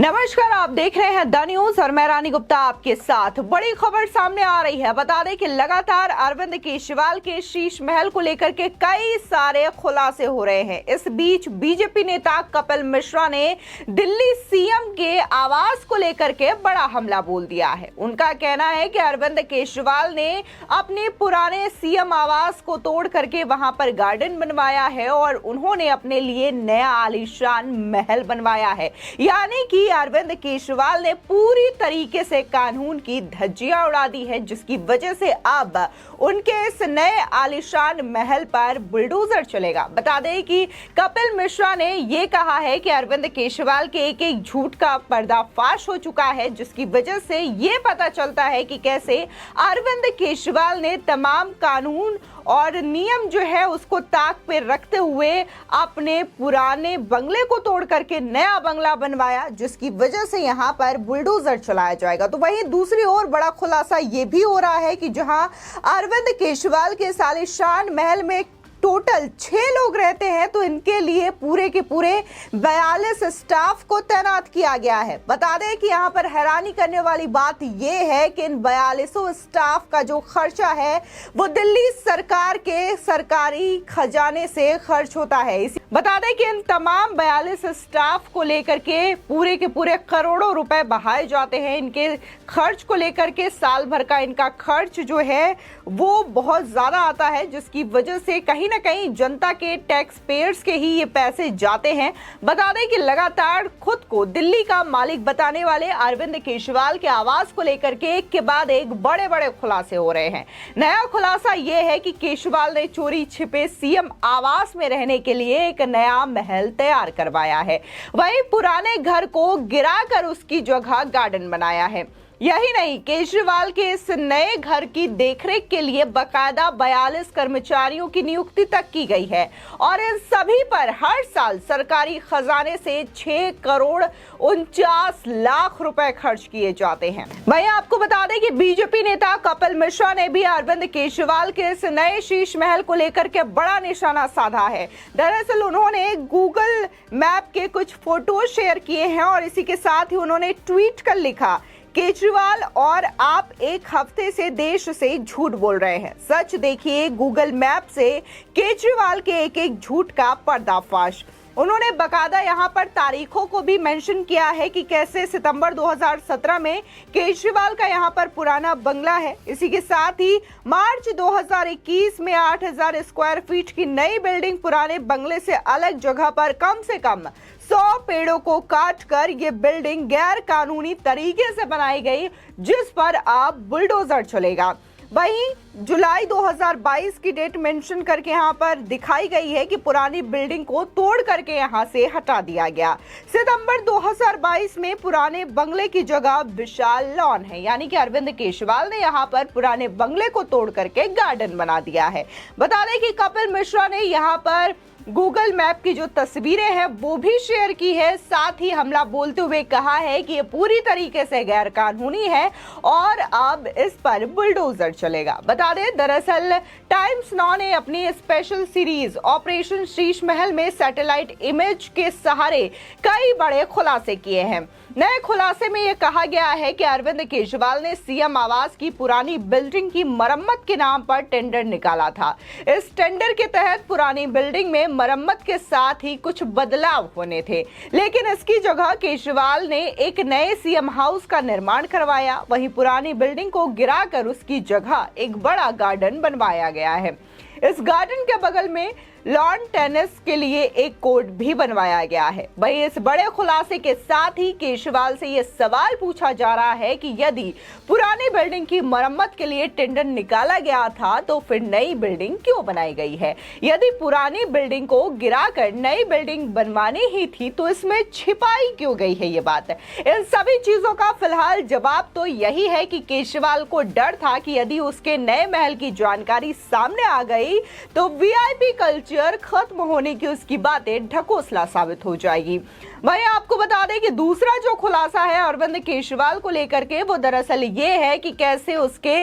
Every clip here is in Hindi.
नमस्कार, आप देख रहे हैं द न्यूज और मैं रानी गुप्ता आपके साथ। बड़ी खबर सामने आ रही है। बता दें कि लगातार अरविंद केजरीवाल के शीश महल को लेकर के कई सारे खुलासे हो रहे हैं। इस बीच बीजेपी नेता कपिल मिश्रा ने दिल्ली सीएम के आवास को लेकर के बड़ा हमला बोल दिया है। उनका कहना है कि अरविंद केजरीवाल ने अपने पुराने सीएम आवास को तोड़ करके वहां पर गार्डन बनवाया है और उन्होंने अपने लिए नया आलीशान महल बनवाया है। यानी कि अरविंद केजरीवाल ने पूरी तरीके से कानून की धज्जियां उड़ा दी है, जिसकी वजह से अब उनके इस नए आलीशान महल पर बुलडोजर चलेगा। बता दें कि कपिल मिश्रा ने यह कहा है कि अरविंद केजरीवाल के एक एक झूठ का पर्दाफाश हो चुका है, जिसकी वजह से यह पता चलता है कि कैसे अरविंद केजरीवाल ने तमाम कानून और नियम जो है उसको ताक पे रखते हुए अपने पुराने बंगले को तोड़ करके नया बंगला बनवाया, जिसकी वजह से यहाँ पर बुलडोजर चलाया जाएगा। तो वहीं दूसरी ओर बड़ा खुलासा ये भी हो रहा है कि जहां अरविंद केजरीवाल के आलीशान महल में टोटल 6 लोग रहते हैं, तो इनके लिए पूरे के पूरे 42 स्टाफ को तैनात किया गया है। बता दें कि यहाँ पर हैरानी करने वाली बात यह है कि इन 42 स्टाफ का जो खर्चा है वो दिल्ली सरकार के सरकारी खजाने से खर्च होता है। बता दें कि इन तमाम 42 स्टाफ को लेकर के पूरे करोड़ों रुपए बहाए जाते हैं। इनके खर्च को लेकर के साल भर का इनका खर्च जो है वो बहुत ज्यादा आता है, जिसकी वजह से कहीं ना कहीं जनता के टैक्स पेयर्स के ही ये पैसे जाते हैं। बता दें कि लगातार खुद को दिल्ली का मालिक बताने वाले अरविंद केजरीवाल के आवास को लेकर के एक के बाद एक बड़े बड़े खुलासे हो रहे हैं। नया खुलासा यह है कि केजरीवाल ने चोरी छिपे सीएम आवास में रहने के लिए एक नया महल तैयार करवाया है। वहीं पुराने घर को गिराकर उसकी जगह गार्डन बनाया है। यही नहीं, केजरीवाल के इस नए घर की देखरेख के लिए बकायदा 42 कर्मचारियों की नियुक्ति तक की गई है और इन सभी पर हर साल सरकारी खजाने से 6 करोड़ 49 लाख रुपए खर्च किए जाते हैं। वहीं आपको बता दें कि बीजेपी नेता कपिल मिश्रा ने भी अरविंद केजरीवाल के इस नए शीश महल को लेकर के बड़ा निशाना साधा है। दरअसल उन्होंने गूगल मैप के कुछ फोटो शेयर किए हैं और इसी के साथ ही उन्होंने ट्वीट कर लिखा, केजरीवाल और आप एक हफ्ते से देश से झूठ बोल रहे हैं। सच देखिए गूगल मैप से केजरीवाल के एक एक झूठ का पर्दाफाश। उन्होंने बकायदा यहाँ पर तारीखों को भी मेंशन किया है कि कैसे सितंबर 2017 में केजरीवाल का यहाँ पर पुराना बंगला है। इसी के साथ ही मार्च 2021 में 8000 स्क्वायर फीट की नई बिल्डिंग पुराने बंगले से अलग जगह पर कम से कम 100 पेड़ों को काटकर ये बिल्डिंग गैर कानूनी तरीके से बनाई गई, जिस पर अब बुलडोजर चलेगा। वहीं जुलाई 2022 की डेट मेंशन करके यहाँ पर दिखाई गई है कि पुरानी बिल्डिंग को तोड़ करके यहाँ से हटा दिया गया। सितंबर 2022 में पुराने बंगले की जगह विशाल लॉन है, यानी कि अरविंद केजरीवाल ने यहाँ पर पुराने बंगले को तोड़ करके गार्डन बना दिया है। बता दें कि कपिल मिश्रा ने यहाँ पर गूगल मैप की जो तस्वीरें हैं वो भी शेयर की है, साथ ही हमला बोलते हुए कहा है कि ये पूरी तरीके से गैर कानूनी है और अब इस पर बुलडोजर चलेगा। बता दें दरअसल टाइम्स नाउ ने अपनी special series operation Sheesh Mahal में सैटेलाइट इमेज के सहारे कई बड़े खुलासे किए हैं। नए खुलासे में यह कहा गया है कि अरविंद केजरीवाल ने सीएम आवास की पुरानी बिल्डिंग की मरम्मत के नाम पर टेंडर निकाला था। इस टेंडर के तहत पुरानी बिल्डिंग में मरम्मत के साथ ही कुछ बदलाव होने थे, लेकिन इसकी जगह केजरीवाल ने एक नए सीएम हाउस का निर्माण करवाया। वहीं पुरानी बिल्डिंग को गिराकर उसकी जगह एक बड़ा गार्डन बनवाया गया है। इस गार्डन के बगल में लॉन टेनिस के लिए एक कोर्ट भी बनवाया गया है। वहीं इस बड़े खुलासे के साथ ही केजरीवाल से यह सवाल पूछा जा रहा है कि यदि पुरानी बिल्डिंग की मरम्मत के लिए टेंडर निकाला गया था तो फिर नई बिल्डिंग क्यों बनाई गई है? यदि पुरानी बिल्डिंग को गिराकर नई बिल्डिंग बनवानी ही थी तो इसमें छिपाई क्यों गई है? ये बात है। इन सभी चीजों का फिलहाल जवाब तो यही है कि केजरीवाल को डर था कि यदि उसके नए महल की जानकारी सामने आ गई तो वीआईपी कल्चर खत्म होने की उसकी बातें ढकोसला साबित हो जाएगी। वहीं आपको बता दें कि दूसरा जो खुलासा है अरविंद केजरीवाल को लेकर के वो दरअसल ये है कि कैसे उसके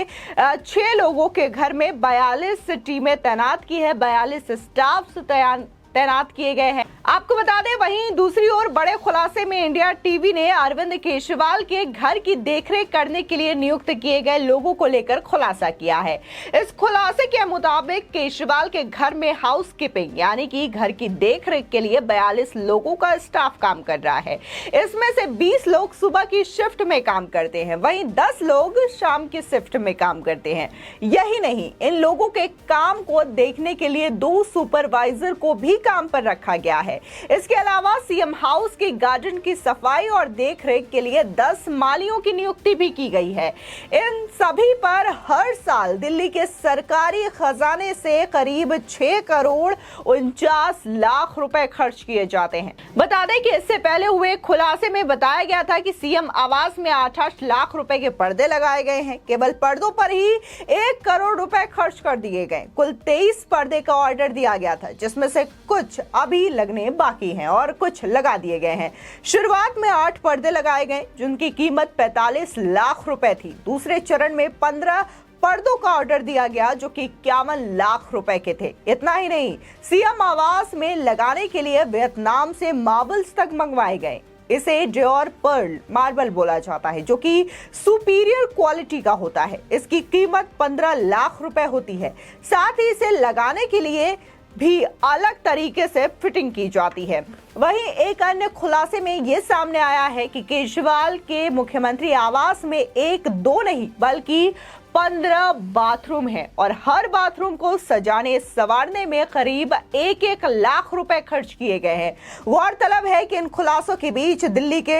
6 लोगों के घर में 42 टीमें तैनात की है, 42 स्टाफ तैनात किए गए हैं। आपको बता दें, वहीं दूसरी ओर बड़े खुलासे में इंडिया टीवी ने अरविंद केजरीवाल के घर की देखरेख करने के लिए नियुक्त किए गए लोगों को लेकर खुलासा किया है। इस खुलासे के मुताबिक केजरीवाल के घर में हाउस कीपिंग यानी कि घर की देखरेख के लिए 42 लोगों का स्टाफ काम कर रहा है। इसमें से 20 लोग सुबह की शिफ्ट में काम करते हैं, वहीं 10 लोग शाम की शिफ्ट में काम करते हैं। यही नहीं, इन लोगों के काम को देखने के लिए 2 सुपरवाइजर को भी काम पर रखा गया है। इसके अलावा सीएम हाउस के गार्डन की सफाई और देखरेख के लिए 10 मालियों की नियुक्ति भी की गई है। इन सभी पर हर साल दिल्ली के सरकारी खजाने से करीब 6 करोड़ 49 लाख रुपए खर्च किए जाते हैं। बता दें कि इससे पहले हुए खुलासे में बताया गया था कि सीएम आवास में 8 लाख रुपए के पर्दे लगाए गए हैं। केवल पर्दों पर ही 1 करोड़ रुपए खर्च कर दिए गए। कुल 23 पर्दे का ऑर्डर दिया गया था, जिसमें से कुछ अभी लगने बाकी हैं और कुछ लगा दिए गए हैं। शुरुआत में 8 पर्दे लगाए गए, जिनकी कीमत 45 लाख रुपए थी। दूसरे चरण में 15 पर्दों का ऑर्डर दिया गया, जो कि 51 लाख रुपए के थे। इतना ही नहीं, सीएम आवास में लगाने के लिए वियतनाम से मार्बल्स तक मंगवाए गए। इसे डियोर पर्ल मार्बल बोला जाता है, जो कि सुपीरियर क्वालिटी का होता है। इसकी कीमत 15 लाख रुपए होती है। साथ ही इसे लगाने के लिए भी अलग तरीके से फिटिंग की जाती है। वहीं एक अन्य खुलासे में यह सामने आया है कि केजरीवाल के मुख्यमंत्री आवास में 1-2 नहीं बल्कि 15 बाथरूम है और हर बाथरूम को सजाने संवारने में करीब 1-1 लाख रुपए खर्च किए गए हैं। गौरतलब है कि इन खुलासों के बीच दिल्ली के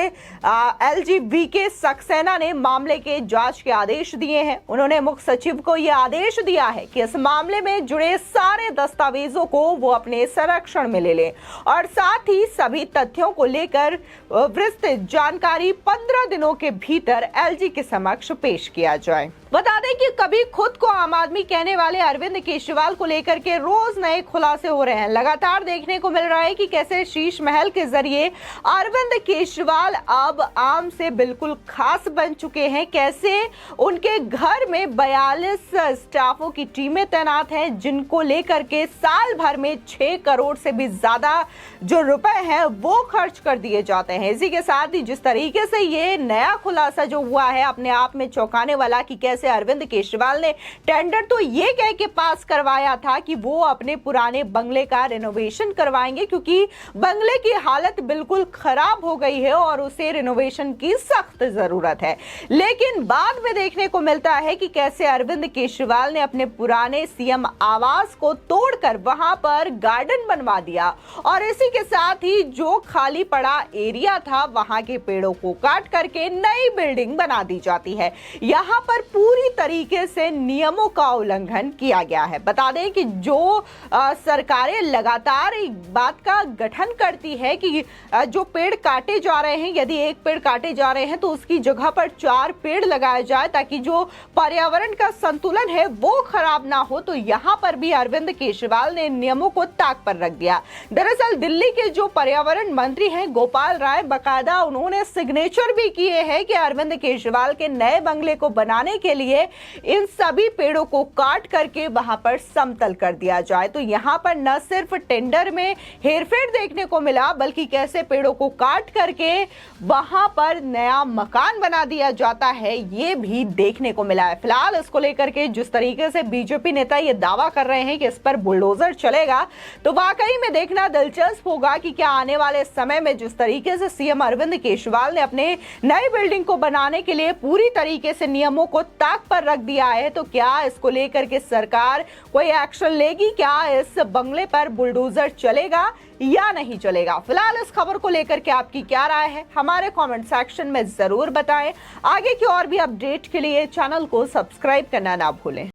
LGBK सक्सेना ने मामले के जांच के आदेश दिए हैं। उन्होंने मुख्य सचिव को यह आदेश दिया है कि इस मामले में जुड़े सारे दस्तावेजों को वो अपने संरक्षण में ले लें और साथ ही सभी तथ्यों को लेकर विस्तृत जानकारी 15 दिनों के भीतर LG के समक्ष पेश किया जाए। बता दें कि कभी खुद को आम आदमी कहने वाले अरविंद केजरीवाल को लेकर के रोज नए खुलासे हो रहे हैं। लगातार देखने को मिल रहा है कि कैसे शीश महल के जरिए अरविंद केजरीवाल अब आम से बिल्कुल खास बन चुके हैं। कैसे उनके घर में 42 स्टाफों की टीमें तैनात हैं, जिनको लेकर के साल भर में 6 करोड़ से भी ज्यादा जो रुपए हैं वो खर्च कर दिए जाते हैं। इसी के साथ ही जिस तरीके से ये नया खुलासा जो हुआ है अपने आप में चौंकाने वाला, कि कैसे अरविंद केजरीवाल ने टेंडर तो ये कह के पास करवाया था कि वो अपने पुराने बंगले का रिनोवेशन करवाएंगे, क्योंकि बंगले की हालत बिल्कुल खराब हो गई है और उसे रिनोवेशन की सख्त जरूरत है। लेकिन बाद में देखने को मिलता है कि कैसे अरविंद केजरीवाल ने अपने पुराने सीएम आवास को तोड़कर वहां पर गार्डन बनवा दिया और इसी के साथ ही जो खाली पड़ा एरिया था वहां के पेड़ों को काट करके नई बिल्डिंग बना दी जाती है। यहां पर पूरी तरीके से नियमों का उल्लंघन किया गया है। बता दें कि जो सरकारें लगातार एक बात का गठन करती है कि जो पेड़ काटे जा रहे हैं, यदि एक पेड़ काटे जा रहे हैं तो उसकी जगह पर 4 पेड़ लगाए जाए ताकि जो पर्यावरण का संतुलन है वो खराब ना हो, तो यहां पर भी अरविंद केजरीवाल ने नियमों को ताक पर रख दिया। दरअसल दिल्ली के जो पर्यावरण मंत्री हैं गोपाल राय, बकायदा उन्होंने सिग्नेचर भी किए हैं कि अरविंद केजरीवाल के नए बंगले को बनाने के लिए इन सभी पेड़ों को काट करके वहां पर समतल कर दिया जाए। तो यहां पर न सिर्फ टेंडर में हेरफेर देखने को मिला, बल्कि कैसे पेड़ों को काट करके वहां पर नया मकान बना दिया जाता है ये भी देखने को मिला है। फिलहाल इसको लेकर के जिस तरीके से बीजेपी नेता ये दावा कर रहे हैं कि इस पर बुलडोजर चलेगा, तो वाकई में देखना दिलचस्प होगा कि क्या आने वाले समय में जिस तरीके से सीएम अरविंद केजरीवाल ने अपने नई बिल्डिंग को बनाने के लिए पूरी तरीके से नियमों को ताक पर रख दिया है, तो क्या इसको लेकर के सरकार कोई एक्शन लेगी? क्या इस बंगले पर बुलडोजर चलेगा या नहीं चलेगा? फिलहाल इस खबर को लेकर के आपकी क्या राय है, हमारे कमेंट सेक्शन में जरूर बताएं। आगे की और भी अपडेट के लिए चैनल को सब्सक्राइब करना ना भूलें।